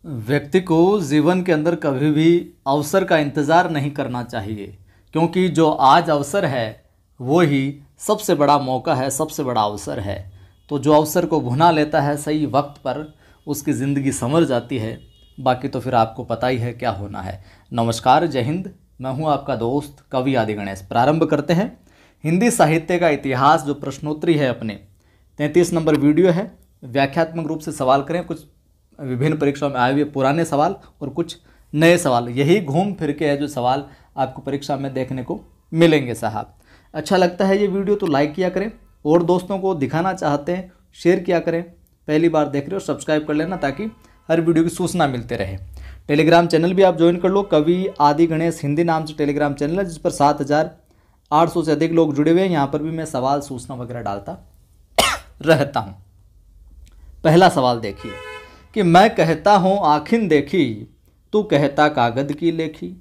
व्यक्ति को जीवन के अंदर कभी भी अवसर का इंतज़ार नहीं करना चाहिए, क्योंकि जो आज अवसर है वो ही सबसे बड़ा मौका है, सबसे बड़ा अवसर है। तो जो अवसर को भुना लेता है सही वक्त पर, उसकी ज़िंदगी संवर जाती है। बाकी तो फिर आपको पता ही है क्या होना है। नमस्कार, जय हिंद। मैं हूं आपका दोस्त कवि आदि गणेश। प्रारंभ करते हैं हिंदी साहित्य का इतिहास, जो प्रश्नोत्तरी है अपने 33 नंबर वीडियो है। व्याख्यात्मक रूप से सवाल करें, कुछ विभिन्न परीक्षाओं में आए हुए पुराने सवाल और कुछ नए सवाल, यही घूम फिर के है जो सवाल आपको परीक्षा में देखने को मिलेंगे साहब। अच्छा लगता है ये वीडियो तो लाइक किया करें, और दोस्तों को दिखाना चाहते हैं शेयर किया करें। पहली बार देख रहे हो सब्सक्राइब कर लेना, ताकि हर वीडियो की सूचना मिलते रहे। टेलीग्राम चैनल भी आप ज्वाइन कर लो, कवि आदि गणेश हिंदी नाम से टेलीग्राम चैनल है, जिस पर 7,800 से अधिक लोग जुड़े हुए हैं। यहाँ पर भी मैं सवाल सूचना वगैरह डालता रहता हूँ। पहला सवाल देखिए कि मैं कहता हूँ आँखिन देखी, तू कहता कागद की लेखी।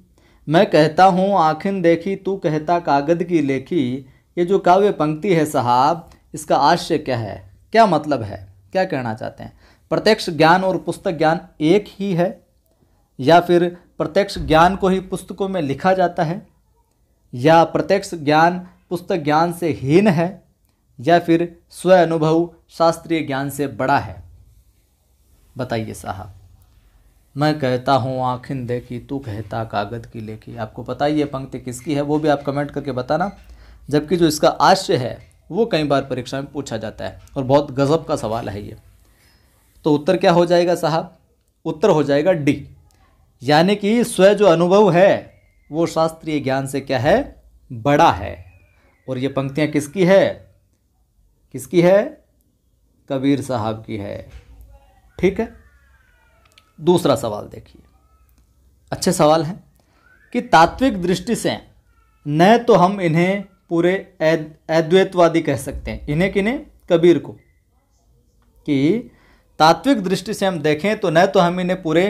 मैं कहता हूँ आँखिन देखी, तू कहता कागद की लेखी। ये जो काव्य पंक्ति है साहब, इसका आशय क्या है, क्या मतलब है, क्या कहना चाहते हैं? प्रत्यक्ष ज्ञान और पुस्तक ज्ञान एक ही है, या फिर प्रत्यक्ष ज्ञान को ही पुस्तकों में लिखा जाता है, या प्रत्यक्ष ज्ञान पुस्तक ज्ञान से हीन है, या फिर स्व अनुभव शास्त्रीय ज्ञान से बड़ा है? बताइए साहब। मैं कहता हूँ आँखिन देखी, तू कहता कागद की लेखी। आपको पता ही ये पंक्ति किसकी है, वो भी आप कमेंट करके बताना। जबकि जो इसका आशय है वो कई बार परीक्षा में पूछा जाता है, और बहुत गजब का सवाल है ये। तो उत्तर क्या हो जाएगा साहब? उत्तर हो जाएगा डी, यानी कि स्व जो अनुभव है वो शास्त्रीय ज्ञान से क्या है, बड़ा है। और ये पंक्तियाँ किसकी है, किसकी है? कबीर साहब की है। ठीक है। दूसरा सवाल देखिए, अच्छे सवाल है कि तात्विक दृष्टि से न तो हम इन्हें पूरे अद्वैतवादी कह सकते हैं, इन्हें किन्हें? कबीर को। कि तात्विक दृष्टि से हम देखें तो न तो हम इन्हें पूरे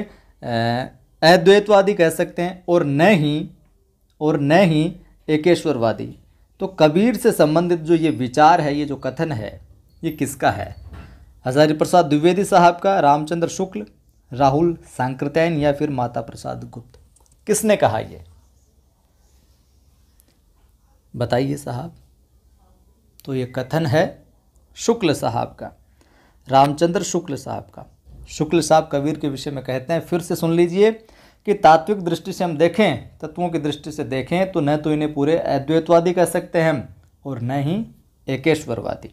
अद्वैतवादी कह सकते हैं, और न ही एकेश्वरवादी। तो कबीर से संबंधित जो ये विचार है, ये जो कथन है, ये किसका है? हजारी प्रसाद द्विवेदी साहब का, रामचंद्र शुक्ल, राहुल सांकृत्यायन, या फिर माता प्रसाद गुप्त? किसने कहा ये? बताइए साहब। तो ये कथन है शुक्ल साहब का, रामचंद्र शुक्ल साहब का। शुक्ल साहब कबीर के विषय में कहते हैं, फिर से सुन लीजिए, कि तात्विक दृष्टि से हम देखें, तत्वों की दृष्टि से देखें तो न तो इन्हें पूरे अद्वैतवादी कह सकते हैं हम, और न ही एकेश्वरवादी।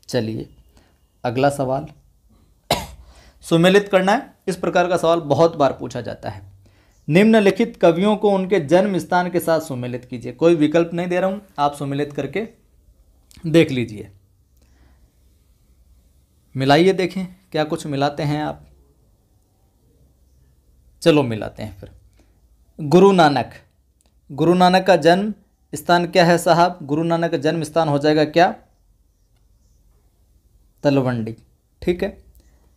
चलिए अगला सवाल सुमेलित करना है। इस प्रकार का सवाल बहुत बार पूछा जाता है। निम्नलिखित कवियों को उनके जन्म स्थान के साथ सुमेलित कीजिए। कोई विकल्प नहीं दे रहा हूं, आप सुमेलित करके देख लीजिए। मिलाइए, देखें क्या कुछ मिलाते हैं आप। चलो मिलाते हैं फिर। गुरु नानक, गुरु नानक का जन्म स्थान क्या है साहब? गुरु नानक का जन्म स्थान हो जाएगा क्या? तलवंडी। ठीक है।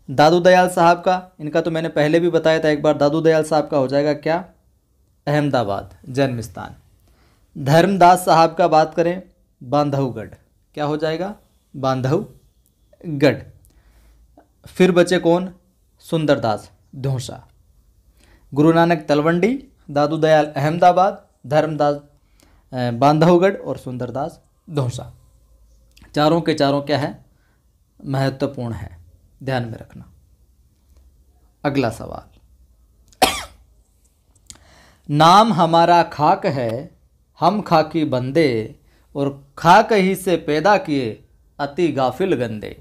दादू दयाल साहब का, इनका तो मैंने पहले भी बताया था एक बार, दादू दयाल साहब का हो जाएगा क्या? अहमदाबाद जन्म स्थान। धर्मदास साहब का बात करें, बांधवगढ़। क्या हो जाएगा? बांधवगढ़। फिर बचे कौन? सुंदरदास धौसा। गुरु नानक तलवंडी, दादू दयाल अहमदाबाद, धर्मदास बांधवगढ़, और सुंदरदास धौसा। चारों के चारों क्या है? महत्वपूर्ण है, ध्यान में रखना। अगला सवाल नाम हमारा खाक है, हम खाकी बंदे, और खाक ही से पैदा किए अति गाफिल गंदे।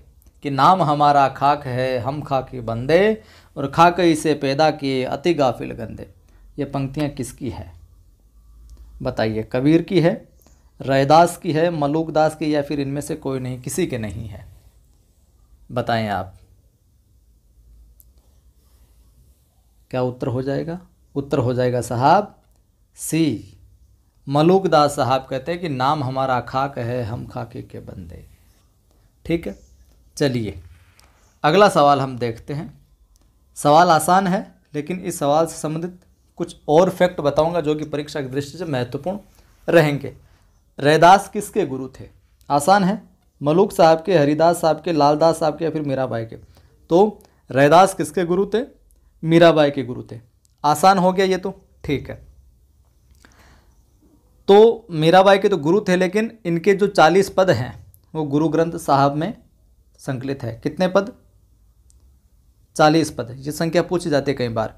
कि नाम हमारा खाक है, हम खाकी बंदे, और खाक ही से पैदा किए अति गाफिल गंदे। ये पंक्तियाँ किसकी है? बताइए। कबीर की है, रैदास की है, मलूकदास की, या फिर इनमें से कोई नहीं, किसी के नहीं है? बताएं आप। क्या उत्तर हो जाएगा? उत्तर हो जाएगा साहब सी, मलूकदास साहब कहते हैं कि नाम हमारा खाक है, हम खाके के बंदे। ठीक है। चलिए अगला सवाल हम देखते हैं। सवाल आसान है, लेकिन इस सवाल से संबंधित कुछ और फैक्ट बताऊंगा जो कि परीक्षा की दृष्टि से महत्वपूर्ण रहेंगे। रैदास किसके गुरु थे? आसान है, मलूक साहब के, हरिदास साहब के, लालदास साहब के, या फिर मीराबाई के। तो रैदास किसके गुरु थे? मीराबाई के गुरु थे। आसान हो गया ये तो, ठीक है। तो मीराबाई के तो गुरु थे, लेकिन इनके जो 40 पद हैं वो गुरु ग्रंथ साहब में संकलित है। कितने पद? 40 पद। ये संख्या पूछी जाती है कई बार।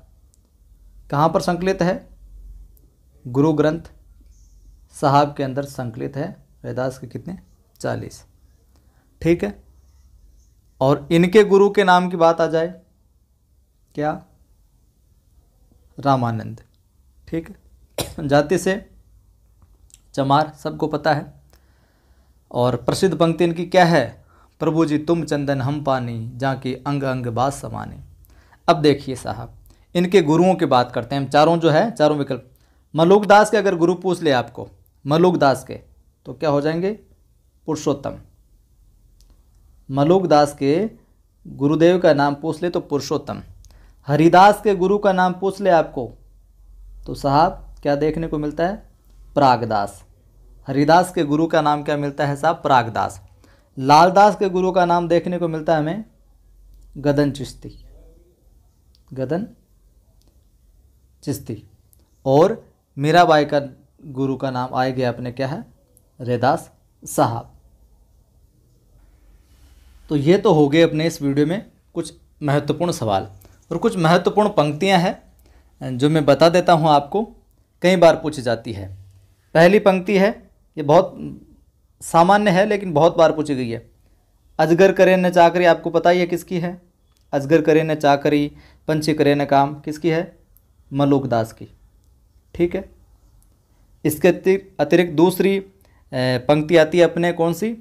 कहाँ पर संकलित है? गुरु ग्रंथ साहब के अंदर संकलित है। रैदास के कितने? 40, ठीक है। और इनके गुरु के नाम की बात आ जाए, क्या? रामानंद, ठीक है। जाति से चमार, सबको पता है। और प्रसिद्ध पंक्ति इनकी क्या है? प्रभु जी तुम चंदन हम पानी, जाके अंग अंग बास समानी। अब देखिए साहब, इनके गुरुओं की बात करते हैं हम। चारों जो है, चारों विकल्प। मलुक दास के अगर गुरु पूछ ले आपको, मलुक दास के, तो क्या हो जाएंगे? पुरुषोत्तम। मलुक दास के गुरुदेव का नाम पूछ ले तो पुरुषोत्तम। हरिदास के गुरु का नाम पूछ ले आपको तो साहब क्या देखने को मिलता है? प्रागदास। हरिदास के गुरु का नाम क्या मिलता है साहब? प्रागदास। लालदास के गुरु का नाम देखने को मिलता है हमें गदन चिश्ती, गदन चिश्ती। और मीराबाई का गुरु का नाम आए गया अपने क्या है? रैदास साहब। तो ये तो हो गए अपने इस वीडियो में कुछ महत्वपूर्ण सवाल और कुछ महत्वपूर्ण पंक्तियां हैं जो मैं बता देता हूं आपको, कई बार पूछी जाती है। पहली पंक्ति है, ये बहुत सामान्य है लेकिन बहुत बार पूछी गई है। अजगर करे न चाकरी, आपको पता ही है किसकी है? अजगर करे न चाकरी, पंछी करे न काम, किसकी है? मलुक दास की, ठीक है। इसके अतिरिक्त दूसरी पंक्ति आती है अपने, कौन सी?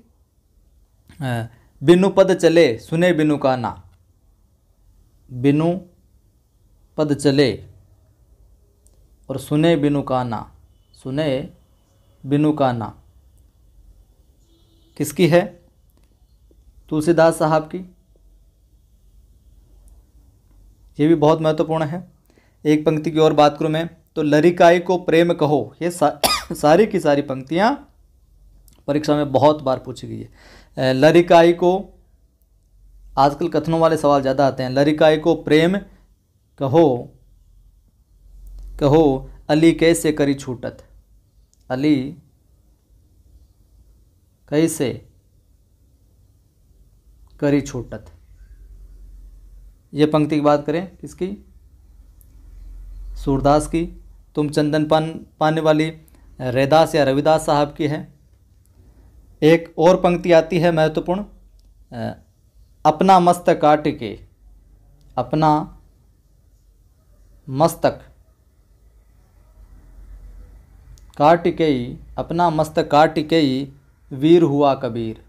बिनु पद चले सुने बिनु का ना। बिनु पद चले और सुने बिनु का ना, सुने बिनु का ना किसकी है? तुलसीदास साहब की। ये भी बहुत महत्वपूर्ण है। एक पंक्ति की और बात करूं मैं तो लरिकाई को प्रेम कहो। ये सारी की सारी पंक्तियां परीक्षा में बहुत बार पूछी गई है। लरिकाई को, आजकल कथनों वाले सवाल ज़्यादा आते हैं। लरिकाई को प्रेम कहो, कहो अली कैसे करी छूटत। अली कैसे करी छूटत। ये पंक्ति की बात करें किसकी? सूरदास की। तुम चंदन पाने वाली रैदास या रविदास साहब की है। एक और पंक्ति आती है महत्वपूर्ण, अपना मस्तक काट के, अपना मस्तक काट के ही, अपना मस्तक काट के ही वीर हुआ कबीर।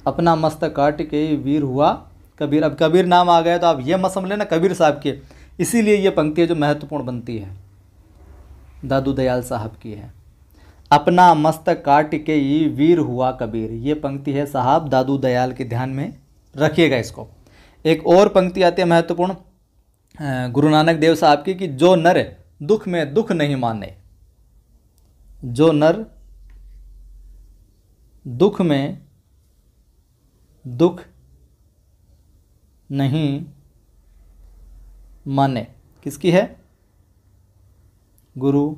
अपना मस्तक काट के ही वीर हुआ कबीर। अब कबीर नाम आ गया तो आप ये मत समझ लेना कबीर साहब के, इसीलिए ये पंक्ति जो महत्वपूर्ण बनती है दादू दयाल साहब की है। अपना मस्तक काट के ही वीर हुआ कबीर, ये पंक्ति है साहब दादू दयाल के, ध्यान में रखिएगा इसको। एक और पंक्ति आती है महत्वपूर्ण गुरु नानक देव साहब की कि जो नर दुख में दुख नहीं माने, जो नर दुख में दुख नहीं माने, किसकी है? गुरु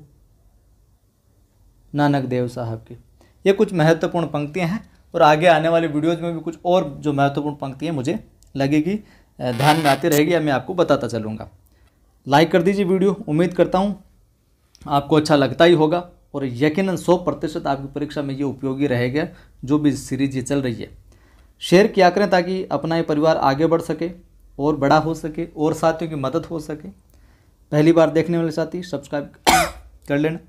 नानक देव साहब की। ये कुछ महत्वपूर्ण पंक्तियां हैं और आगे आने वाले वीडियोज में भी कुछ और जो महत्वपूर्ण पंक्तियां मुझे लगेगी ध्यान में आती रहेगी या मैं आपको बताता चलूँगा। लाइक कर दीजिए वीडियो, उम्मीद करता हूँ आपको अच्छा लगता ही होगा और यकीनन 100% आपकी परीक्षा में ये उपयोगी रहेगा जो भी सीरीज ये चल रही है। शेयर किया करें ताकि अपना ये परिवार आगे बढ़ सके और बड़ा हो सके और साथियों की मदद हो सके। पहली बार देखने वाले साथी सब्सक्राइब कर लेना,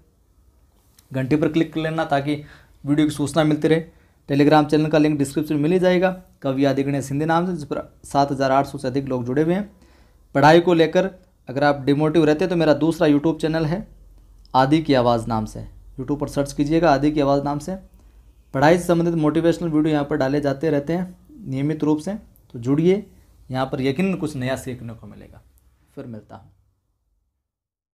घंटी पर क्लिक कर लेना ताकि वीडियो की सूचना मिलती रहे। टेलीग्राम चैनल का लिंक डिस्क्रिप्शन में मिल ही जाएगा, कवि आदि गणेश हिंदी नाम से, जिस पर 7800 से अधिक लोग जुड़े हुए हैं। पढ़ाई को लेकर अगर आप डिमोटिव रहते हैं तो मेरा दूसरा यूट्यूब चैनल है आदि की आवाज़ नाम से, यूट्यूब पर सर्च कीजिएगा आदि की आवाज़ नाम से। पढ़ाई से संबंधित मोटिवेशनल वीडियो यहाँ पर डाले जाते रहते हैं नियमित रूप से, तो जुड़िए, यहाँ पर यकीनन कुछ नया सीखने को मिलेगा। फिर मिलता हूँ।